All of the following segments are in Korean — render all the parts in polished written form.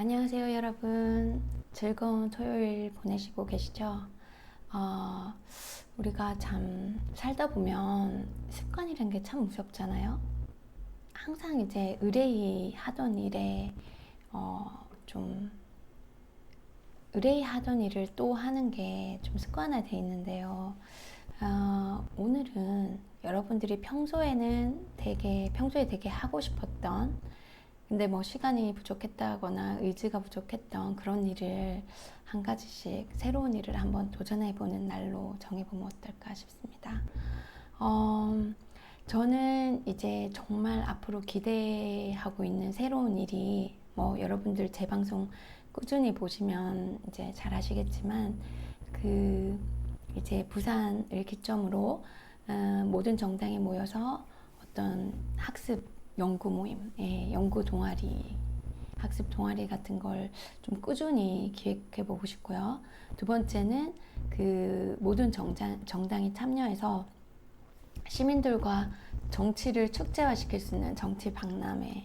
안녕하세요, 여러분. 즐거운 토요일 보내시고 계시죠? 우리가 참 살다 보면 습관이란 게 참 무섭잖아요. 항상 이제 의뢰하던 일에 좀 의뢰하던 일을 또 하는 게 좀 습관화돼 있는데요. 오늘은 여러분들이 평소에 되게 하고 싶었던, 근데 뭐 시간이 부족했다거나 의지가 부족했던 그런 일을 한 가지씩 새로운 일을 한번 도전해보는 날로 정해보면 어떨까 싶습니다. 저는 이제 정말 앞으로 기대하고 있는 새로운 일이, 뭐 여러분들 제 방송 꾸준히 보시면 이제 잘 아시겠지만, 이제 부산을 기점으로 모든 정당이 모여서 어떤 학습 연구 모임, 연구 동아리, 학습 동아리 같은 걸 좀 꾸준히 기획해 보고 싶고요. 두 번째는 그 모든 정당이 참여해서 시민들과 정치를 축제화시킬 수 있는 정치 박람회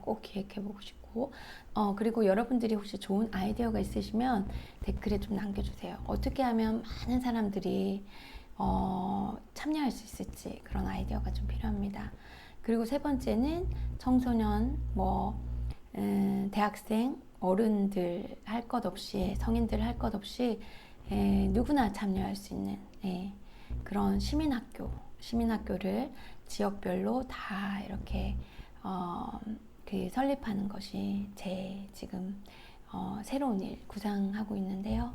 꼭 기획해 보고 싶고, 그리고 여러분들이 혹시 좋은 아이디어가 있으시면 댓글에 좀 남겨주세요. 어떻게 하면 많은 사람들이 참여할 수 있을지 그런 아이디어가 좀 필요합니다. 그리고 세 번째는 청소년, 대학생, 어른들 할 것 없이, 성인들 할 것 없이 누구나 참여할 수 있는 그런 시민학교를 지역별로 다 이렇게 설립하는 것이 제 지금 새로운 일 구상하고 있는데요.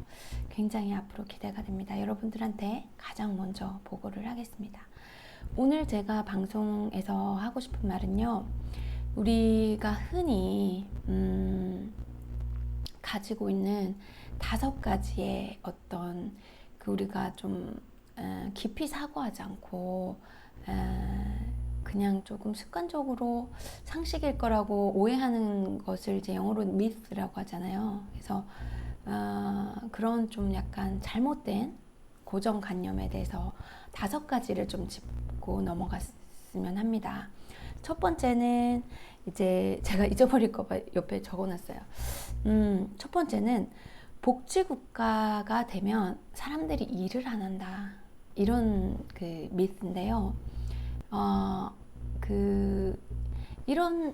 굉장히 앞으로 기대가 됩니다. 여러분들한테 가장 먼저 보고를 하겠습니다. 오늘 제가 방송에서 하고 싶은 말은요, 우리가 흔히 가지고 있는 5가지의 어떤 우리가 좀 깊이 사고하지 않고 그냥 조금 습관적으로 상식일 거라고 오해하는 것을 이제 영어로 myth라고 하잖아요. 그래서 그런 좀 약간 잘못된 고정관념에 대해서 5가지를 좀 짚고 넘어갔으면 합니다. 첫 번째는 이제 제가 잊어버릴까봐 옆에 적어놨어요. 첫 번째는 복지국가가 되면 사람들이 일을 안 한다. 이런 그 미스인데요.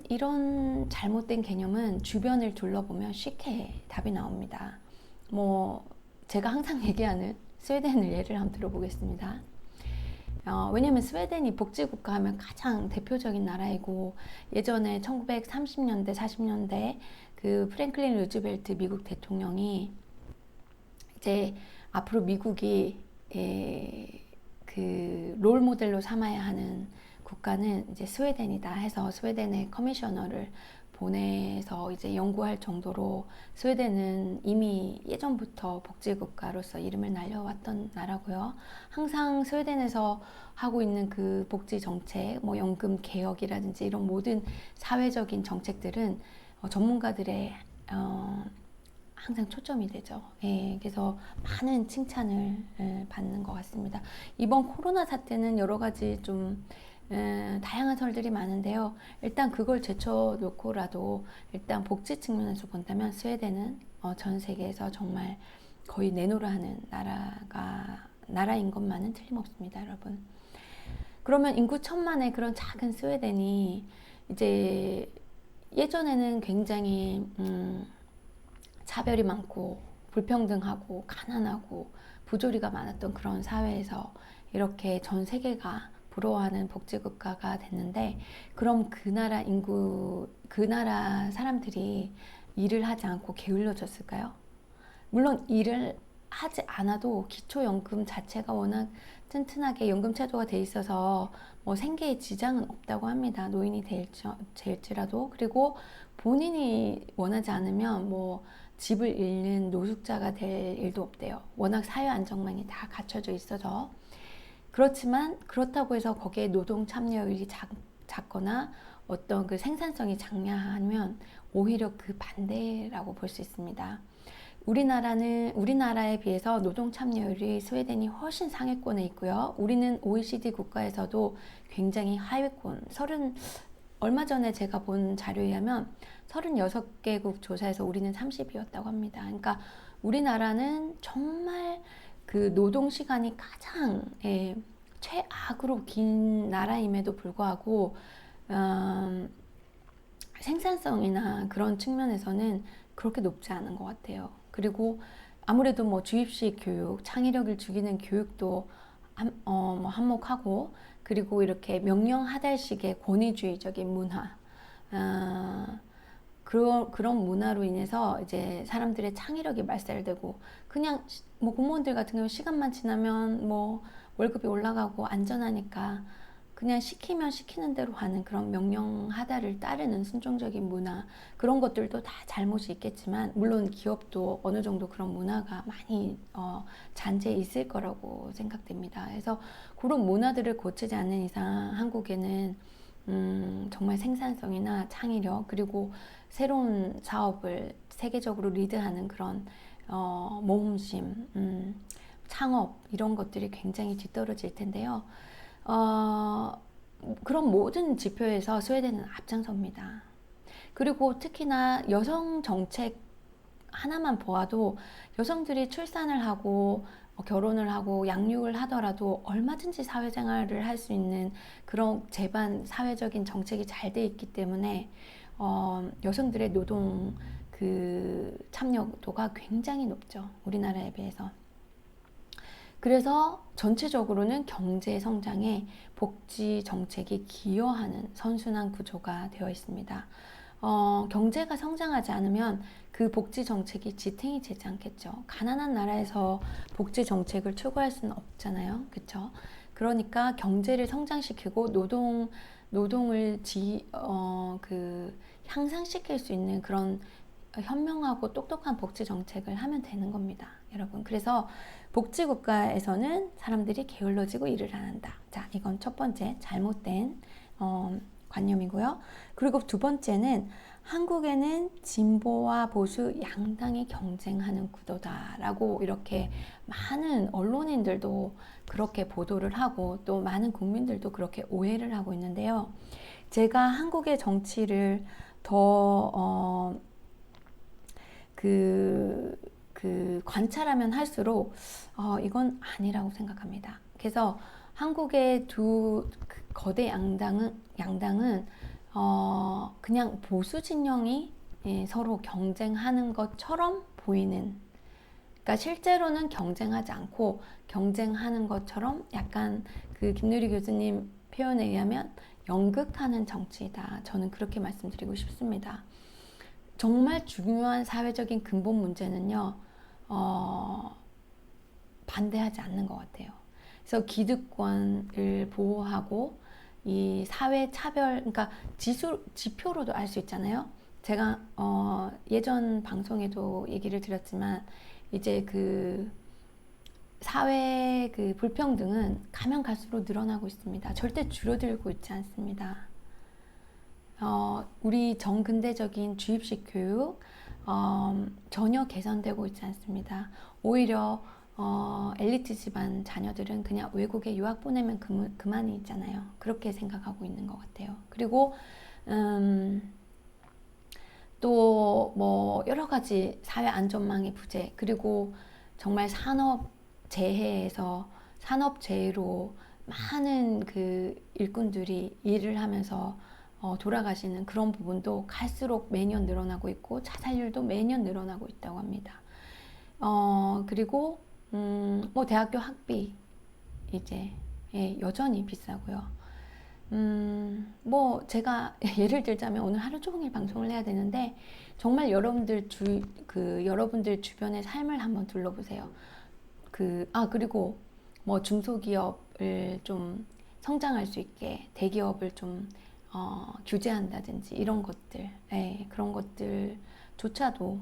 이런 잘못된 개념은 주변을 둘러보면 쉽게 답이 나옵니다. 제가 항상 얘기하는 스웨덴을 예를 한번 들어보겠습니다. 왜냐면 스웨덴이 복지국가 하면 가장 대표적인 나라이고, 예전에 1930년대, 40년대 그 프랭클린 루즈벨트 미국 대통령이 이제 앞으로 미국이 그 롤 모델로 삼아야 하는 국가는 이제 스웨덴이다 해서 스웨덴의 커미셔너를 보내서 이제 연구할 정도로 스웨덴은 이미 예전부터 복지국가로서 이름을 날려왔던 나라고요. 항상 스웨덴에서 하고 있는 그 복지 정책, 연금 개혁이라든지 이런 모든 사회적인 정책들은 전문가들의 항상 초점이 되죠. 그래서 많은 칭찬을 받는 것 같습니다. 이번 코로나 사태는 여러 가지 좀 다양한 설들이 많은데요. 일단 그걸 제쳐놓고라도 일단 복지 측면에서 본다면 스웨덴은 전 세계에서 정말 거의 내노라 하는 나라인 것만은 틀림없습니다, 여러분. 그러면 인구 1,000만의 그런 작은 스웨덴이 이제 예전에는 굉장히 차별이 많고 불평등하고 가난하고 부조리가 많았던 그런 사회에서 이렇게 전 세계가 부러워하는 복지국가가 됐는데, 그럼 그 나라 사람들이 일을 하지 않고 게을러졌을까요? 물론 일을 하지 않아도 기초연금 자체가 워낙 튼튼하게 연금제도가 돼 있어서 생계에 지장은 없다고 합니다. 노인이 될지라도. 그리고 본인이 원하지 않으면 집을 잃는 노숙자가 될 일도 없대요. 워낙 사회 안정망이 다 갖춰져 있어서. 그렇지만 그렇다고 해서 거기에 노동 참여율이 작거나 어떤 그 생산성이 장려하면 오히려 그 반대라고 볼 수 있습니다. 우리나라에 비해서 노동 참여율이 스웨덴이 훨씬 상위권에 있고요. 우리는 OECD 국가에서도 굉장히 하위권, 얼마 전에 제가 본 자료에 의하면 36개국 조사에서 우리는 30위였다고 합니다. 그러니까 우리나라는 정말 그 노동 시간이 가장 최악으로 긴 나라임에도 불구하고 생산성이나 그런 측면에서는 그렇게 높지 않은 것 같아요. 그리고 아무래도 뭐 주입식 교육, 창의력을 죽이는 교육도 뭐 한몫하고, 그리고 이렇게 명령하달식의 권위주의적인 문화, 그런 문화로 인해서 이제 사람들의 창의력이 말살되고, 그냥 뭐 공무원들 같은 경우 시간만 지나면 뭐 월급이 올라가고 안전하니까 그냥 시키면 시키는 대로 하는 그런 명령하다를 따르는 순종적인 문화, 그런 것들도 다 잘못이 있겠지만, 물론 기업도 어느 정도 그런 문화가 많이 잔재해 있을 거라고 생각됩니다. 그래서 그런 문화들을 고치지 않는 이상 한국에는 정말 생산성이나 창의력, 그리고 새로운 사업을 세계적으로 리드하는 그런 모험심, 창업, 이런 것들이 굉장히 뒤떨어질 텐데요. 그런 모든 지표에서 스웨덴은 앞장섭니다. 그리고 특히나 여성 정책 하나만 보아도, 여성들이 출산을 하고 결혼을 하고 양육을 하더라도 얼마든지 사회생활을 할 수 있는 그런 제반 사회적인 정책이 잘 돼 있기 때문에 여성들의 노동 그 참여도가 굉장히 높죠, 우리나라에 비해서. 그래서 전체적으로는 경제 성장에 복지 정책이 기여하는 선순환 구조가 되어 있습니다. 경제가 성장하지 않으면 그 복지 정책이 지탱이 되지 않겠죠. 가난한 나라에서 복지 정책을 추구할 수는 없잖아요. 그렇죠? 그러니까 경제를 성장시키고 노동을 향상시킬 수 있는 그런 현명하고 똑똑한 복지 정책을 하면 되는 겁니다, 여러분. 그래서 복지국가에서는 사람들이 게을러지고 일을 안 한다. 자, 이건 첫 번째 잘못된 관념이고요. 그리고 두 번째는 한국에는 진보와 보수 양당이 경쟁하는 구도다라고 이렇게 많은 언론인들도 그렇게 보도를 하고, 또 많은 국민들도 그렇게 오해를 하고 있는데요. 제가 한국의 정치를 더 관찰하면 할수록 이건 아니라고 생각합니다. 그래서 한국의 두 거대 양당은 그냥 보수 진영이 서로 경쟁하는 것처럼 보이는, 그러니까 실제로는 경쟁하지 않고 경쟁하는 것처럼 약간 그 김누리 교수님 표현에 의하면 연극하는 정치이다. 저는 그렇게 말씀드리고 싶습니다. 정말 중요한 사회적인 근본 문제는요, 반대하지 않는 것 같아요. 그래서 기득권을 보호하고 이 사회 차별, 그러니까 지표로도 알 수 있잖아요. 제가 예전 방송에도 얘기를 드렸지만, 이제 그 사회 그 불평등은 가면 갈수록 늘어나고 있습니다. 절대 줄어들고 있지 않습니다. 우리 정근대적인 주입식 교육 전혀 개선되고 있지 않습니다. 오히려 엘리트 집안 자녀들은 그냥 외국에 유학 보내면 그만이 있잖아요. 그렇게 생각하고 있는 것 같아요. 그리고 또 뭐 여러 가지 사회 안전망의 부재, 그리고 정말 산업재해에서 산업재해로 많은 그 일꾼들이 일을 하면서 돌아가시는 그런 부분도 갈수록 매년 늘어나고 있고, 자살률도 매년 늘어나고 있다고 합니다. 그리고 뭐 대학교 학비 이제 여전히 비싸고요. 뭐 제가 예를 들자면 오늘 하루 종일 방송을 해야 되는데, 정말 여러분들 여러분들 주변의 삶을 한번 둘러보세요. 그리고 뭐 중소기업을 좀 성장할 수 있게 대기업을 좀 규제한다든지 이런 것들, 그런 것들조차도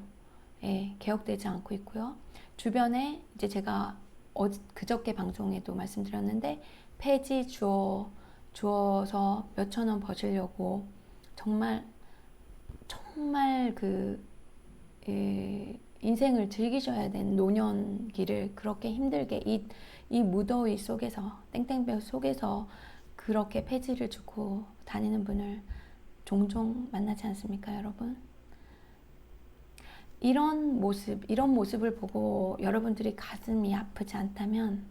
개혁되지 않고 있고요. 주변에 이제 제가 그저께 방송에도 말씀드렸는데, 폐지 주어서 몇천 원 버시려고 정말 인생을 즐기셔야 되는 노년기를 그렇게 힘들게 이 무더위 속에서, 땡땡볕 속에서 그렇게 폐지를 주고 다니는 분을 종종 만나지 않습니까, 여러분? 이런 모습을 보고 여러분들이 가슴이 아프지 않다면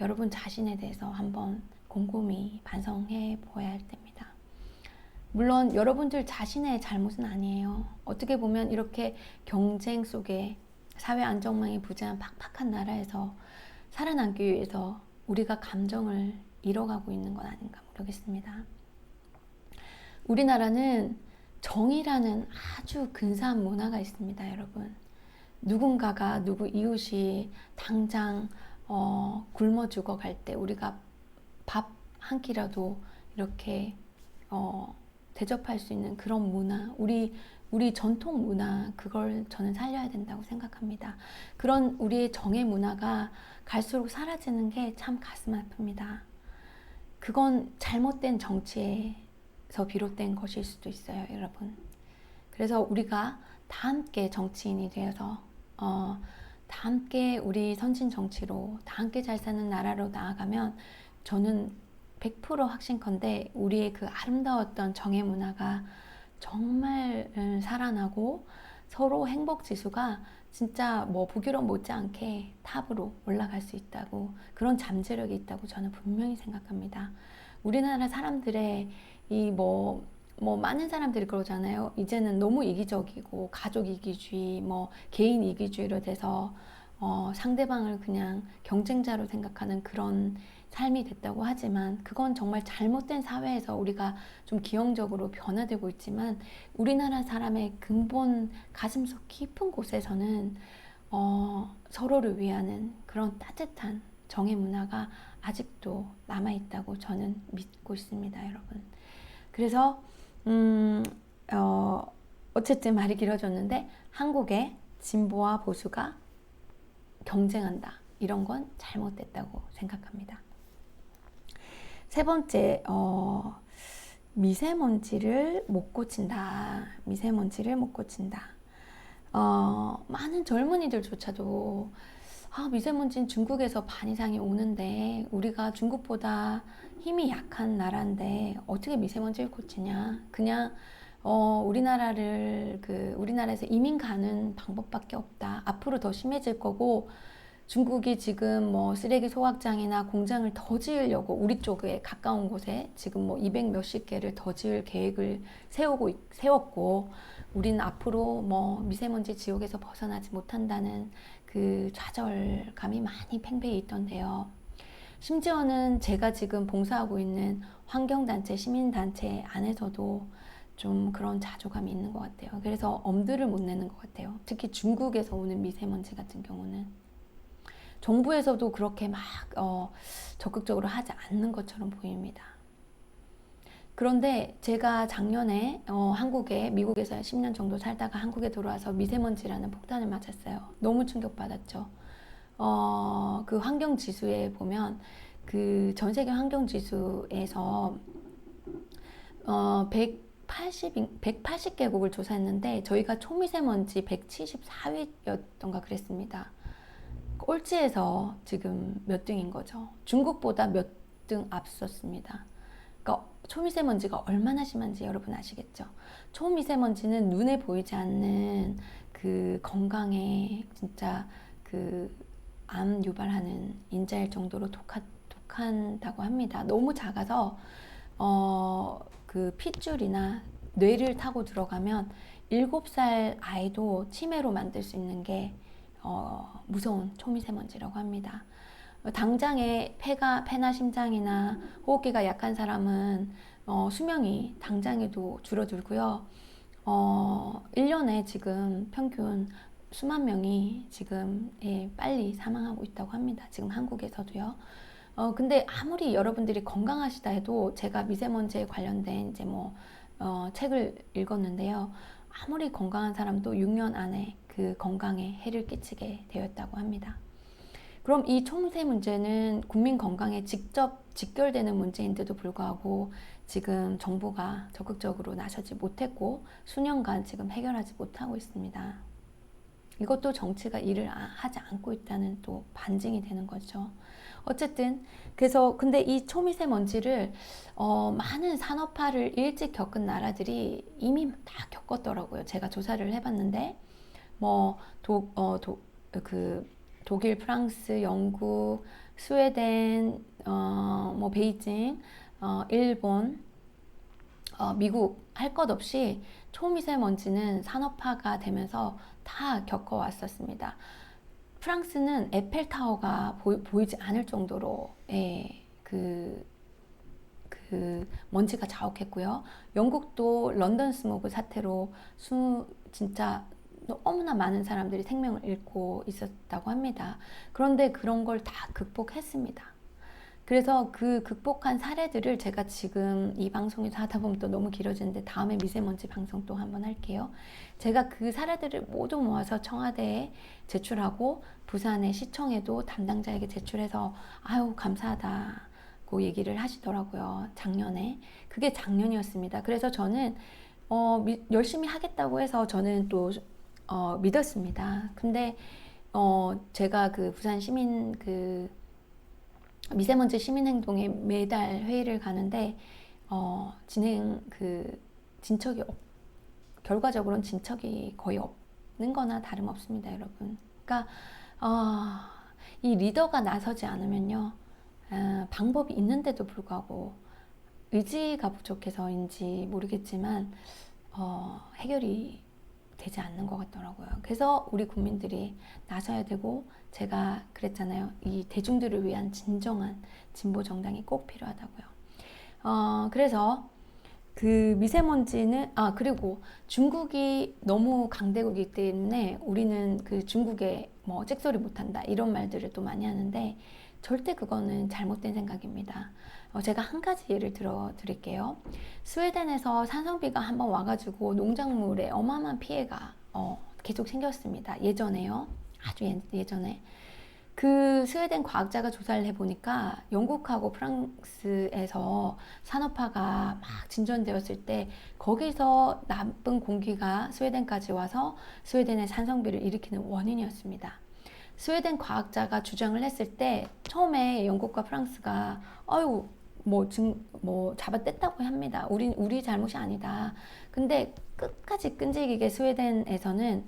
여러분 자신에 대해서 한번 곰곰이 반성해 보아야 할 때입니다. 물론 여러분들 자신의 잘못은 아니에요. 어떻게 보면 이렇게 경쟁 속에 사회 안정망이 부재한 팍팍한 나라에서 살아남기 위해서 우리가 감정을 잃어가고 있는 건 아닌가 모르겠습니다. 우리나라는 정의라는 아주 근사한 문화가 있습니다, 여러분. 누군가가 누구 이웃이 당장 굶어 죽어갈 때 우리가 밥 한 끼라도 이렇게 대접할 수 있는 그런 문화, 우리 전통 문화, 그걸 저는 살려야 된다고 생각합니다. 그런 우리의 정의 문화가 갈수록 사라지는 게 참 가슴 아픕니다. 그건 잘못된 정치에서 비롯된 것일 수도 있어요, 여러분. 그래서 우리가 다 함께 정치인이 되어서 다 함께 우리 선진 정치로 다 함께 잘 사는 나라로 나아가면 저는 100% 확신컨대 우리의 그 아름다웠던 정의 문화가 정말 살아나고 서로 행복 지수가 진짜 뭐 북유럽 못지않게 탑으로 올라갈 수 있다고, 그런 잠재력이 있다고 저는 분명히 생각합니다. 우리나라 사람들의 많은 사람들이 그러잖아요. 이제는 너무 이기적이고 가족 이기주의, 개인 이기주의로 돼서 상대방을 그냥 경쟁자로 생각하는 그런 삶이 됐다고 하지만, 그건 정말 잘못된 사회에서 우리가 좀 기형적으로 변화되고 있지만, 우리나라 사람의 근본 가슴속 깊은 곳에서는 서로를 위하는 그런 따뜻한 정의 문화가 아직도 남아있다고 저는 믿고 있습니다, 여러분. 그래서 어쨌든 말이 길어졌는데, 한국의 진보와 보수가 경쟁한다, 이런 건 잘못됐다고 생각합니다. 세 번째, 미세먼지를 못 고친다. 미세먼지를 못 고친다. 많은 젊은이들조차도 미세먼지는 중국에서 반 이상이 오는데 우리가 중국보다 힘이 약한 나라인데 어떻게 미세먼지를 고치냐. 그냥 우리나라에서 이민 가는 방법밖에 없다. 앞으로 더 심해질 거고, 중국이 지금 쓰레기 소각장이나 공장을 더 지으려고 우리 쪽에 가까운 곳에 지금 200 몇십 개를 더 지을 계획을 세웠고, 우리는 앞으로 미세먼지 지옥에서 벗어나지 못한다는 그 좌절감이 많이 팽배해 있던데요. 심지어는 제가 지금 봉사하고 있는 환경단체, 시민단체 안에서도 좀 그런 자조감이 있는 것 같아요. 그래서 엄두를 못 내는 것 같아요. 특히 중국에서 오는 미세먼지 같은 경우는 정부에서도 그렇게 막 적극적으로 하지 않는 것처럼 보입니다. 그런데 제가 작년에 미국에서 10년 정도 살다가 한국에 들어와서 미세먼지라는 폭탄을 맞았어요. 너무 충격받았죠. 그 환경지수에 보면 그 전 세계 환경지수에서 180개국을 조사했는데 저희가 초미세먼지 174위였던가 그랬습니다. 꼴찌에서 지금 몇 등인 거죠. 중국보다 몇 등 앞섰습니다. 그러니까 초미세먼지가 얼마나 심한지 여러분 아시겠죠? 초미세먼지는 눈에 보이지 않는 그 건강에 진짜 그 암 유발하는 인자일 정도로 독한다고 합니다. 너무 작아서 그 핏줄이나 뇌를 타고 들어가면 7살 아이도 치매로 만들 수 있는 게 무서운 초미세먼지라고 합니다. 당장에 폐나 심장이나 호흡기가 약한 사람은 수명이 당장에도 줄어들고요. 1년에 지금 평균 수만 명이 지금 빨리 사망하고 있다고 합니다. 지금 한국에서도요. 근데 아무리 여러분들이 건강하시다 해도, 제가 미세먼지에 관련된 책을 읽었는데요. 아무리 건강한 사람도 6년 안에 그 건강에 해를 끼치게 되었다고 합니다. 그럼 이 총세 문제는 국민 건강에 직접 직결되는 문제인데도 불구하고 지금 정부가 적극적으로 나서지 못했고 수년간 지금 해결하지 못하고 있습니다. 이것도 정치가 일을 하지 않고 있다는 또 반증이 되는 거죠. 어쨌든 그래서 근데 이 초미세먼지를 많은 산업화를 일찍 겪은 나라들이 이미 다 겪었더라고요. 제가 조사를 해봤는데 뭐 독일, 프랑스, 영국, 스웨덴, 뭐 베이징, 일본, 미국 할 것 없이 초미세먼지는 산업화가 되면서 다 겪어왔었습니다. 프랑스는 에펠타워가 보이지 않을 정도로 그 먼지가 자욱했고요. 영국도 런던 스모그 사태로 진짜 너무나 많은 사람들이 생명을 잃고 있었다고 합니다. 그런데 그런 걸 다 극복했습니다. 그래서 그 극복한 사례들을 제가 지금 이 방송에서 하다 보면 또 너무 길어지는데 다음에 미세먼지 방송 또 한번 할게요. 제가 그 사례들을 모두 모아서 청와대에 제출하고 부산의 시청에도 담당자에게 제출해서 아유 감사하다고 얘기를 하시더라고요. 작년에. 그게 작년이었습니다. 그래서 저는 열심히 하겠다고 해서 저는 또 믿었습니다. 근데 제가 그 부산 시민 미세먼지 시민행동에 매달 회의를 가는데 진척이 결과적으로는 진척이 거의 없는 거나 다름없습니다, 여러분. 그러니까 이 리더가 나서지 않으면요, 방법이 있는데도 불구하고 의지가 부족해서인지 모르겠지만 해결이 되지 않는 것 같더라고요. 그래서 우리 국민들이 나서야 되고, 제가 그랬잖아요. 이 대중들을 위한 진정한 진보 정당이 꼭 필요하다고요. 그래서 그 미세먼지는 그리고 중국이 너무 강대국이기 때문에 우리는 그 중국에 뭐 잭소리 못한다 이런 말들을 또 많이 하는데 절대 그거는 잘못된 생각입니다. 제가 한 가지 예를 들어 드릴게요. 스웨덴에서 산성비가 한번 와가지고 농작물에 어마어마한 피해가 계속 생겼습니다. 예전에요. 아주 예전에. 그 스웨덴 과학자가 조사를 해보니까 영국하고 프랑스에서 산업화가 막 진전되었을 때 거기서 나쁜 공기가 스웨덴까지 와서 스웨덴의 산성비를 일으키는 원인이었습니다. 스웨덴 과학자가 주장을 했을 때 처음에 영국과 프랑스가 뭐 잡아뗐다고 합니다. 우리 잘못이 아니다. 근데 끝까지 끈질기게 스웨덴에서는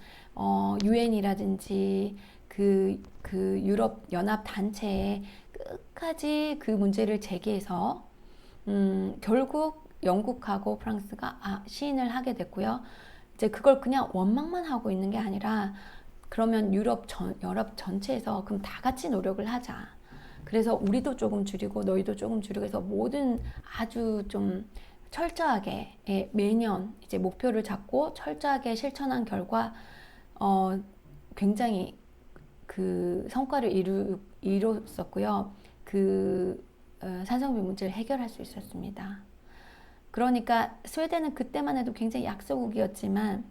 유엔이라든지 그 유럽 연합 단체에 끝까지 그 문제를 제기해서 결국 영국하고 프랑스가 시인을 하게 됐고요. 이제 그걸 그냥 원망만 하고 있는 게 아니라 그러면 연합 전체에서 그럼 다 같이 노력을 하자. 그래서 우리도 조금 줄이고 너희도 조금 줄이고 해서 모든 아주 좀 철저하게 매년 이제 목표를 잡고 철저하게 실천한 결과 굉장히 그 성과를 이뤘었고요. 산성비 문제를 해결할 수 있었습니다. 그러니까 스웨덴은 그때만 해도 굉장히 약소국이었지만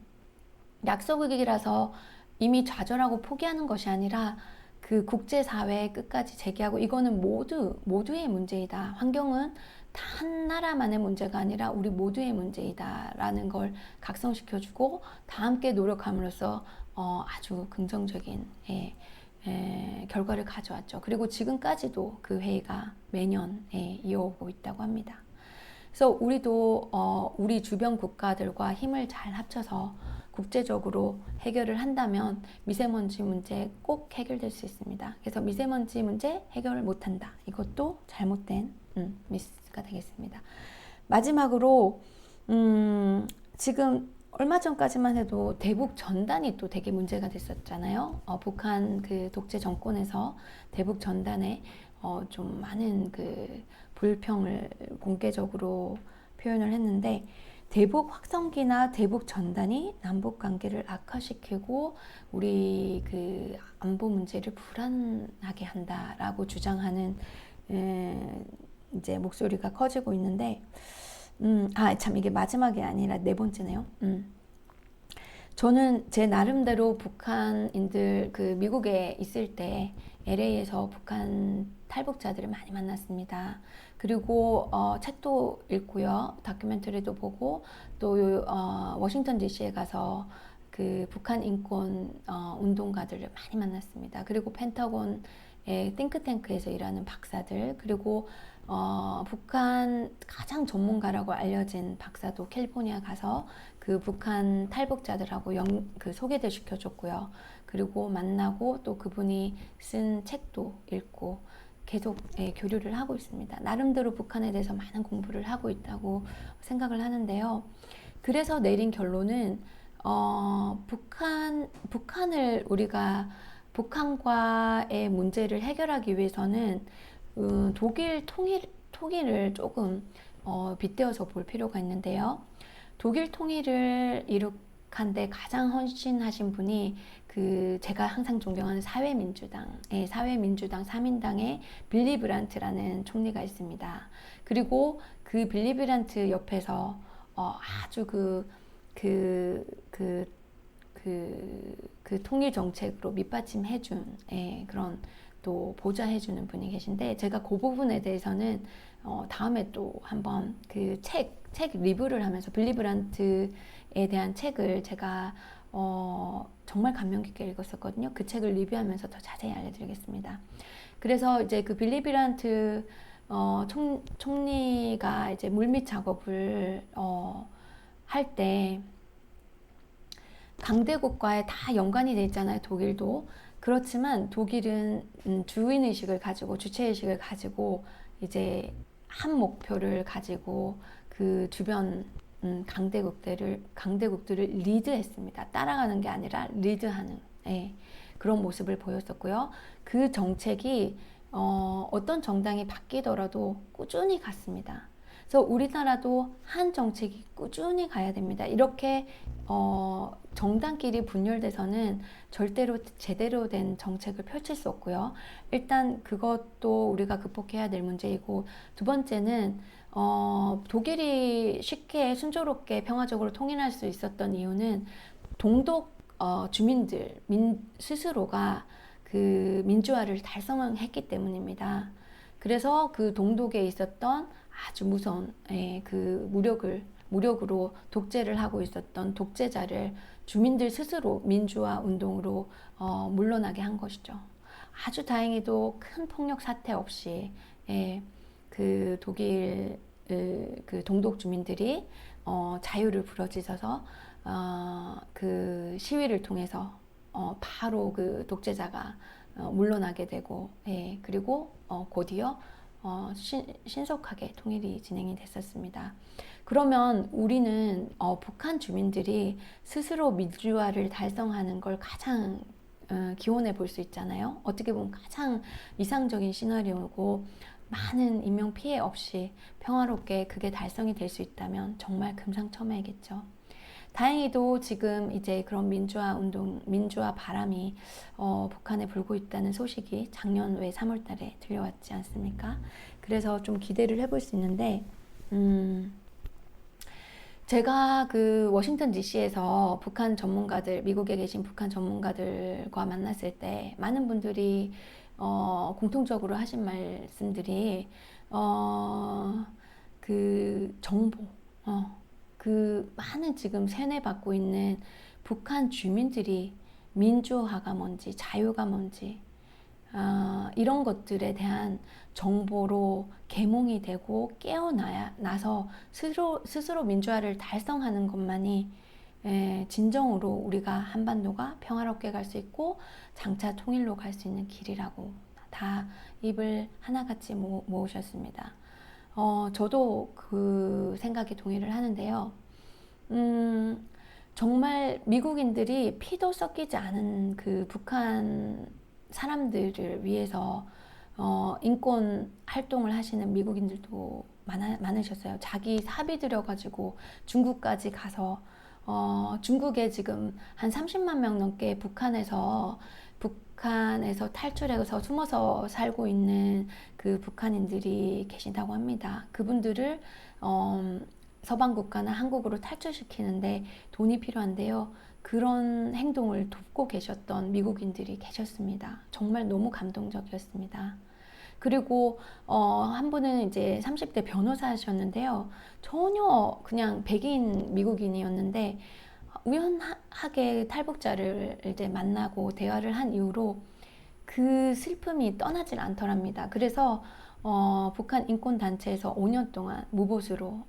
약소국이라서 이미 좌절하고 포기하는 것이 아니라 그 국제사회에 끝까지 제기하고 이거는 모두의 문제이다. 환경은 한 나라만의 문제가 아니라 우리 모두의 문제이다 라는 걸 각성시켜주고 다 함께 노력함으로써 아주 긍정적인 결과를 가져왔죠. 그리고 지금까지도 그 회의가 매년 이어오고 있다고 합니다. 그래서 우리도 우리 주변 국가들과 힘을 잘 합쳐서 국제적으로 해결을 한다면 미세먼지 문제 꼭 해결될 수 있습니다. 그래서 미세먼지 문제 해결을 못한다. 이것도 잘못된 미스가 되겠습니다. 마지막으로 지금 얼마 전까지만 해도 대북 전단이 또 되게 문제가 됐었잖아요. 북한 그 독재 정권에서 대북 전단에 좀 많은 그 불평을 공개적으로 표현을 했는데 대북 확성기나 대북 전단이 남북 관계를 악화시키고 우리 그 안보 문제를 불안하게 한다라고 주장하는 이제 목소리가 커지고 있는데 참 이게 마지막이 아니라 네 번째네요. 저는 제 나름대로 북한인들 그 미국에 있을 때 LA에서 북한 탈북자들을 많이 만났습니다. 그리고 책도 읽고요, 다큐멘터리도 보고 또 워싱턴 DC에 가서 그 북한 인권 운동가들을 많이 만났습니다. 그리고 펜타곤의 띵크탱크에서 일하는 박사들, 그리고 북한 가장 전문가라고 알려진 박사도 캘리포니아 가서 그 북한 탈북자들하고 그 소개도 시켜줬고요. 그리고 만나고 또 그분이 쓴 책도 읽고 계속 교류를 하고 있습니다. 나름대로 북한에 대해서 많은 공부를 하고 있다고 생각을 하는데요. 그래서 내린 결론은 북한을 우리가 북한과의 문제를 해결하기 위해서는 독일을 조금 빗대어서 볼 필요가 있는데요. 독일 통일을 이룩한데 가장 헌신하신 분이 그 제가 항상 존경하는 사회민주당 3인당의 빌리 브란트라는 총리가 있습니다. 그리고 그 빌리 브란트 옆에서 아주 그 통일 정책으로 밑받침해준 그런 또 보좌해주는 분이 계신데, 제가 그 부분에 대해서는 다음에 또 한번 그 책 리뷰를 하면서 빌리 브란트에 대한 책을 제가 정말 감명 깊게 읽었었거든요. 그 책을 리뷰하면서 더 자세히 알려드리겠습니다. 그래서 이제 그 빌리 브란트 총리가 이제 물밑 작업을 할 때 강대국과에 다 연관이 돼 있잖아요. 독일도. 그렇지만 독일은 주인의식을 가지고 주체의식을 가지고 이제 한 목표를 가지고 그 주변 강대국들을 리드했습니다. 따라가는 게 아니라 리드하는 그런 모습을 보였었고요. 그 정책이 어떤 정당이 바뀌더라도 꾸준히 갔습니다. 그래서 우리나라도 한 정책이 꾸준히 가야 됩니다. 이렇게 정당끼리 분열돼서는 절대로 제대로 된 정책을 펼칠 수 없고요. 일단 그것도 우리가 극복해야 될 문제이고, 두 번째는 독일이 쉽게 순조롭게 평화적으로 통일할 수 있었던 이유는 동독 주민들 스스로가 그 민주화를 달성했기 때문입니다. 그래서 그 동독에 있었던 아주 무서운 그 무력으로 독재를 하고 있었던 독재자를 주민들 스스로 민주화 운동으로 물러나게 한 것이죠. 아주 다행히도 큰 폭력 사태 없이 그 독일 그 동독 주민들이 자유를 부르짖어서 그 시위를 통해서 바로 그 독재자가 물러나게 되고, 그리고 곧이어 신속하게 통일이 진행이 됐었습니다. 그러면 우리는 북한 주민들이 스스로 민주화를 달성하는 걸 가장 기원해 볼 수 있잖아요. 어떻게 보면 가장 이상적인 시나리오고, 많은 인명 피해 없이 평화롭게 그게 달성이 될 수 있다면 정말 금상첨화이겠죠. 다행히도 지금 이제 그런 민주화 바람이 북한에 불고 있다는 소식이 작년 왜 3월 달에 들려왔지 않습니까? 그래서 좀 기대를 해볼 수 있는데, 제가 그 워싱턴 DC에서 북한 전문가들, 미국에 계신 북한 전문가들과 만났을 때 많은 분들이 공통적으로 하신 말씀들이 그 정보, 그 많은 지금 세뇌받고 있는 북한 주민들이 민주화가 뭔지, 자유가 뭔지, 이런 것들에 대한 정보로 계몽이 되고 깨어나서 스스로 민주화를 달성하는 것만이 진정으로 우리가 한반도가 평화롭게 갈 수 있고 장차 통일로 갈 수 있는 길이라고 다 입을 하나같이 모으셨습니다. 저도 그 생각에 동의를 하는데요. 정말 미국인들이 피도 섞이지 않은 그 북한 사람들을 위해서 인권 활동을 하시는 미국인들도 많으셨어요. 자기 사비 들여가지고 중국까지 가서 중국에 지금 한 30만 명 넘게 북한에서 탈출해서 숨어서 살고 있는 그 북한인들이 계신다고 합니다. 그분들을 서방 국가나 한국으로 탈출시키는데 돈이 필요한데요. 그런 행동을 돕고 계셨던 미국인들이 계셨습니다. 정말 너무 감동적이었습니다. 그리고 한 분은 이제 30대 변호사셨는데요. 전혀 그냥 백인 미국인이었는데 우연하게 탈북자를 이제 만나고 대화를 한 이후로 그 슬픔이 떠나질 않더랍니다. 그래서 북한 인권단체에서 5년 동안 무보수로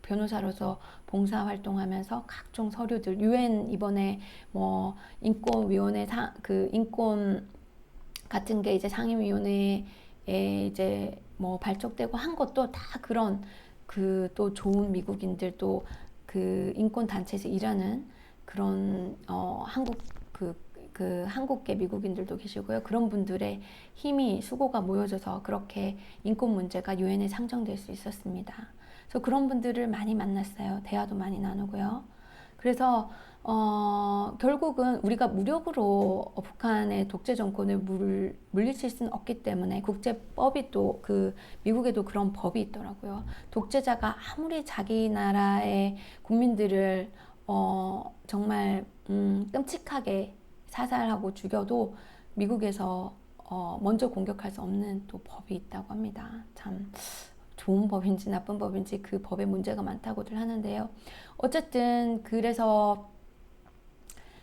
변호사로서 봉사활동하면서 각종 서류들, 유엔 이번에 뭐 인권위원회 그 인권 같은 게 이제 상임위원회에 이제 뭐 발족되고 한 것도 다 그런 그 또 좋은 미국인들 또 그 인권 단체에서 일하는 그런 한국 그 한국계 미국인들도 계시고요. 그런 분들의 힘이 수고가 모여져서 그렇게 인권 문제가 유엔에 상정될 수 있었습니다. 그래서 그런 분들을 많이 만났어요. 대화도 많이 나누고요. 그래서 결국은 우리가 무력으로 북한의 독재 정권을 물리칠 수는 없기 때문에 국제법이 또 그 미국에도 그런 법이 있더라고요. 독재자가 아무리 자기 나라의 국민들을 정말 끔찍하게 사살하고 죽여도 미국에서 먼저 공격할 수 없는 또 법이 있다고 합니다. 참 좋은 법인지 나쁜 법인지 그 법에 문제가 많다고들 하는데요. 어쨌든 그래서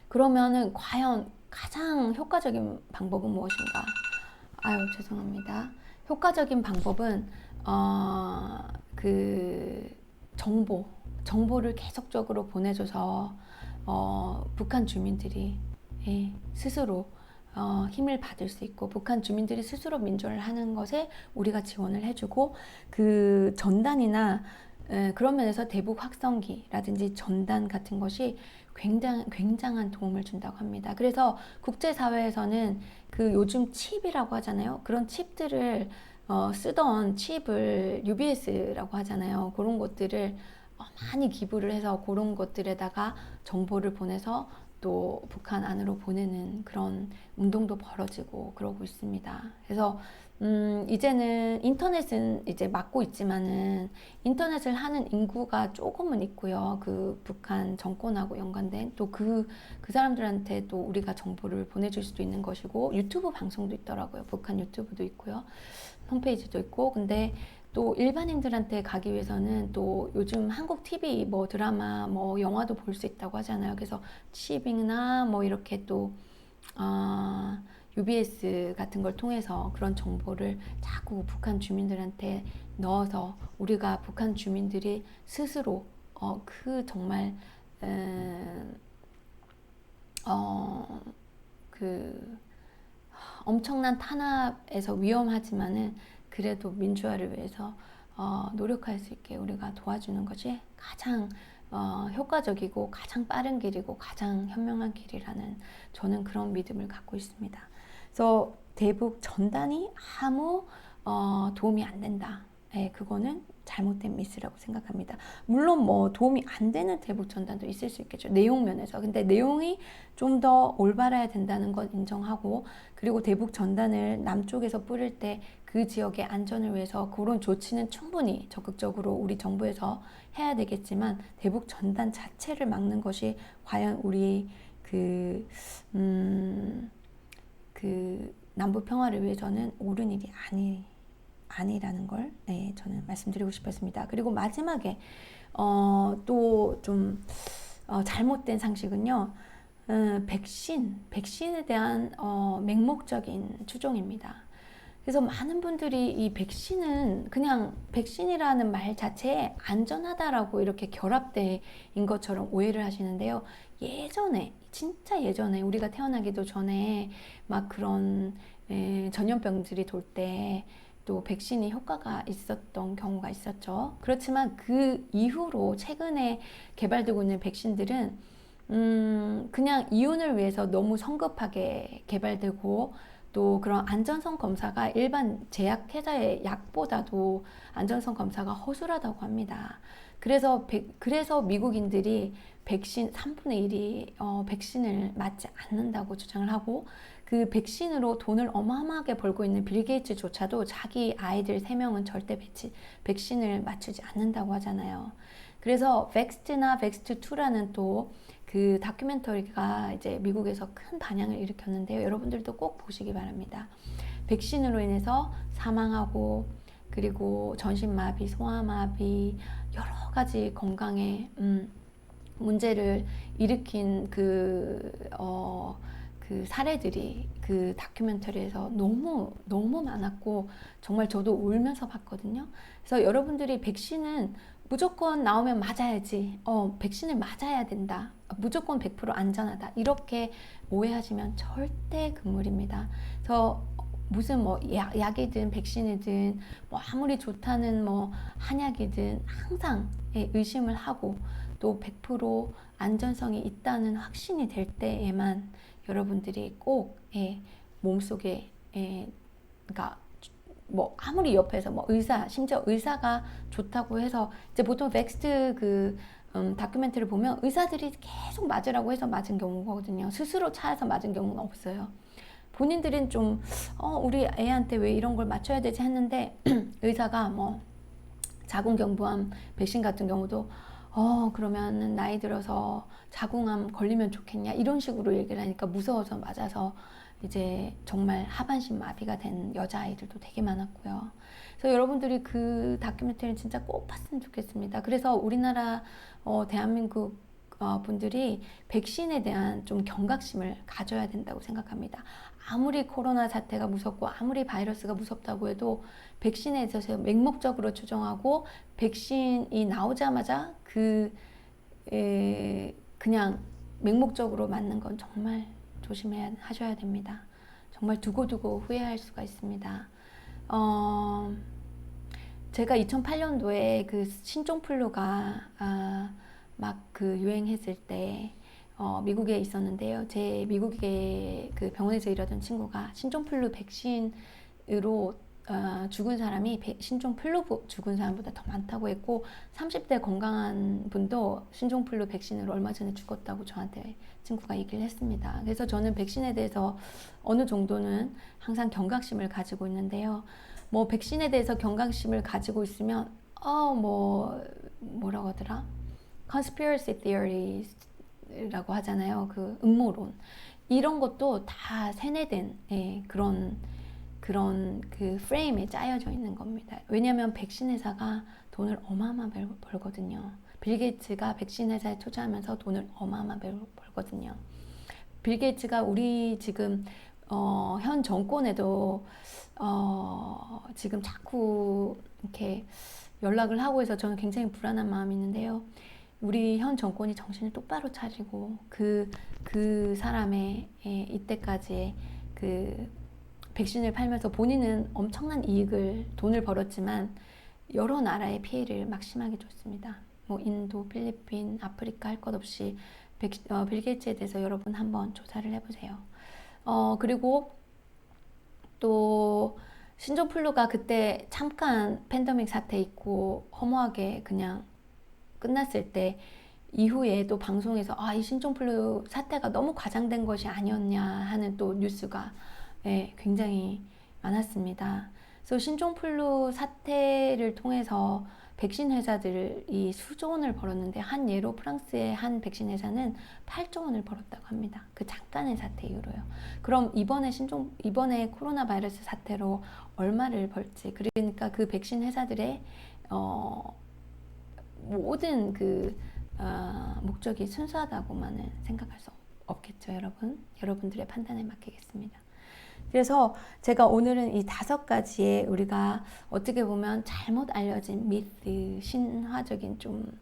그러면은 과연 가장 효과적인 방법은 무엇인가? 아유, 죄송합니다. 효과적인 방법은 그 정보를 계속적으로 보내줘서 북한 주민들이 스스로 힘을 받을 수 있고 북한 주민들이 스스로 민주화를 하는 것에 우리가 지원을 해주고 그 전단이나 그런 면에서 대북 확성기라든지 전단 같은 것이 굉장한 도움을 준다고 합니다. 그래서 국제사회에서는 그 요즘 칩이라고 하잖아요. 그런 칩들을 쓰던 칩을 UBS라고 하잖아요. 그런 것들을 많이 기부를 해서 그런 것들에다가 정보를 보내서 또 북한 안으로 보내는 그런 운동도 벌어지고 그러고 있습니다. 그래서 이제는 인터넷은 이제 막고 있지만은 인터넷을 하는 인구가 조금은 있고요. 그 북한 정권하고 연관된 또 그 사람들한테 또 우리가 정보를 보내줄 수도 있는 것이고 유튜브 방송도 있더라고요. 북한 유튜브도 있고요. 홈페이지도 있고 근데 또 일반인들한테 가기 위해서는 또 요즘 한국 TV 뭐 드라마 뭐 영화도 볼 수 있다고 하잖아요. 그래서 치빙이나 뭐 이렇게 또 UBS 같은 걸 통해서 그런 정보를 자꾸 북한 주민들한테 넣어서 우리가 북한 주민들이 스스로 그 정말 그 엄청난 탄압에서 위험하지만은 그래도 민주화를 위해서 노력할 수 있게 우리가 도와주는 것이 가장 효과적이고 가장 빠른 길이고 가장 현명한 길이라는 저는 그런 믿음을 갖고 있습니다. 그래서 대북 전단이 아무 도움이 안 된다. 그거는 잘못된 미스라고 생각합니다. 물론 뭐 도움이 안 되는 대북 전단도 있을 수 있겠죠. 내용 면에서. 근데 내용이 좀 더 올바라야 된다는 건 인정하고 그리고 대북 전단을 남쪽에서 뿌릴 때 그 지역의 안전을 위해서 그런 조치는 충분히 적극적으로 우리 정부에서 해야 되겠지만 대북 전단 자체를 막는 것이 과연 우리 그 남북 평화를 위해서는 옳은 일이 아니라는 걸 저는 말씀드리고 싶었습니다. 그리고 마지막에 또 좀 잘못된 상식은요. 백신에 대한 맹목적인 추종입니다. 그래서 많은 분들이 이 백신은 그냥 백신이라는 말 자체에 안전하다라고 이렇게 결합된 것처럼 오해를 하시는데요. 진짜 예전에 우리가 태어나기도 전에 막 그런 전염병들이 돌 때 또 백신이 효과가 있었던 경우가 있었죠. 그렇지만 그 이후로 최근에 개발되고 있는 백신들은 그냥 이윤을 위해서 너무 성급하게 개발되고 또 그런 안전성 검사가 일반 제약회사의 약보다도 안전성 검사가 허술하다고 합니다. 그래서 미국인들이 백신 3분의 1이 백신을 맞지 않는다고 주장을 하고 그 백신으로 돈을 어마어마하게 벌고 있는 빌 게이츠조차도 자기 아이들 3명은 절대 백신을 맞추지 않는다고 하잖아요. 그래서 벡스트나 벡스트2라는 또 그 다큐멘터리가 이제 미국에서 큰 반향을 일으켰는데요. 여러분들도 꼭 보시기 바랍니다. 백신으로 인해서 사망하고 그리고 전신마비, 소아마비 여러 가지 건강에 문제를 일으킨 그 사례들이 그 다큐멘터리에서 너무 많았고 정말 저도 울면서 봤거든요. 그래서 여러분들이 백신은 무조건 나오면 맞아야지, 백신을 맞아야 된다, 무조건 100% 안전하다, 이렇게 오해하시면 절대 금물입니다. 그래서 무슨 뭐 약이든 백신이든 뭐 아무리 좋다는 뭐 한약이든 항상 의심을 하고 또 100% 안전성이 있다는 확신이 될 때에만 여러분들이 꼭 몸속에 그러니까 뭐 아무리 옆에서 뭐 심지어 의사가 좋다고 해서 이제 보통 넥스트 다큐멘터리를 보면 의사들이 계속 맞으라고 해서 맞은 경우거든요. 스스로 찾아서 맞은 경우는 없어요. 본인들은 좀 우리 애한테 왜 이런 걸 맞춰야 되지 했는데 의사가 뭐 자궁경부암 백신 같은 경우도 그러면 나이 들어서 자궁암 걸리면 좋겠냐 이런 식으로 얘기를 하니까 무서워서 맞아서 이제 정말 하반신 마비가 된 여자아이들도 되게 많았고요. 그래서 여러분들이 그 다큐멘터리는 진짜 꼭 봤으면 좋겠습니다. 그래서 우리나라 대한민국 분들이 백신에 대한 좀 경각심을 가져야 된다고 생각합니다. 아무리 코로나 사태가 무섭고 아무리 바이러스가 무섭다고 해도 백신에 있어서 맹목적으로 추정하고 백신이 나오자마자 그냥 맹목적으로 맞는 건 정말 하셔야 됩니다. 정말 두고두고 후회할 수가 있습니다. 제가 2008년도에 그 신종플루가 막 그 유행했을 때 미국에 있었는데요. 제 미국에 그 병원에서 일하던 친구가 신종플루 백신으로 죽은 사람이 신종플루 죽은 사람보다 더 많다고 했고 30대 건강한 분도 신종플루 백신으로 얼마 전에 죽었다고 저한테 친구가 얘기를 했습니다. 그래서 저는 백신에 대해서 어느 정도는 항상 경각심을 가지고 있는데요. 뭐 백신에 대해서 경각심을 가지고 있으면 뭐라고 하더라? conspiracy theories라고 하잖아요. 그 음모론 이런 것도 다 세뇌된 그런 그 프레임에 짜여져 있는 겁니다. 왜냐하면 백신 회사가 돈을 어마어마하게 벌거든요. 빌 게이츠가 백신 회사에 투자하면서 돈을 어마어마하게 벌거든요. 빌 게이츠가 우리 지금 현 정권에도 지금 자꾸 이렇게 연락을 하고 해서 저는 굉장히 불안한 마음이 있는데요. 우리 현 정권이 정신을 똑바로 차리고 그 사람의 이때까지의 그 백신을 팔면서 본인은 엄청난 돈을 벌었지만 여러 나라의 피해를 막 심하게 줬습니다. 뭐 인도, 필리핀, 아프리카 할 것 없이 빌 게이츠에 대해서 여러분 한번 조사를 해보세요. 그리고 또 신종플루가 그때 잠깐 팬데믹 사태 있고 허무하게 그냥 끝났을 때 이후에 또 방송에서 이 신종플루 사태가 너무 과장된 것이 아니었냐 하는 또 뉴스가 굉장히 많았습니다. 그래서 신종플루 사태를 통해서 백신 회사들이 수조 원을 벌었는데 한 예로 프랑스의 한 백신 회사는 8조 원을 벌었다고 합니다. 그 잠깐의 사태 이후로요. 그럼 이번에 코로나 바이러스 사태로 얼마를 벌지? 그러니까 그 백신 회사들의 모든 목적이 순수하다고만은 생각할 수 없겠죠, 여러분. 여러분들의 판단에 맡기겠습니다. 그래서 제가 오늘은 이 5가지의 우리가 어떻게 보면 잘못 알려진 미스, 신화적인 좀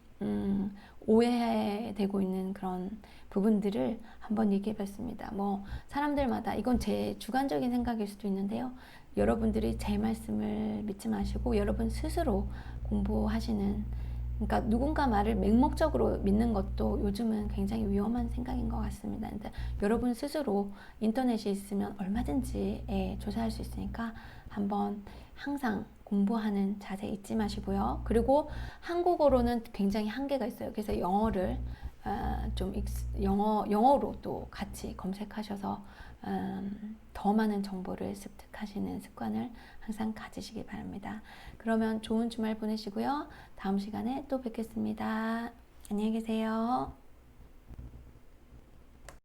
오해되고 있는 그런 부분들을 한번 얘기해 봤습니다. 뭐 사람들마다 이건 제 주관적인 생각일 수도 있는데요. 여러분들이 제 말씀을 믿지 마시고 여러분 스스로 공부하시는, 그러니까 누군가 말을 맹목적으로 믿는 것도 요즘은 굉장히 위험한 생각인 것 같습니다. 근데 여러분 스스로 인터넷이 있으면 얼마든지 조사할 수 있으니까 한번 항상 공부하는 자세 잊지 마시고요. 그리고 한국어로는 굉장히 한계가 있어요. 그래서 영어를 영어로 또 같이 검색하셔서 더 많은 정보를 습득하시는 습관을 항상 가지시기 바랍니다. 그러면 좋은 주말 보내시고요. 다음 시간에 또 뵙겠습니다. 안녕히 계세요.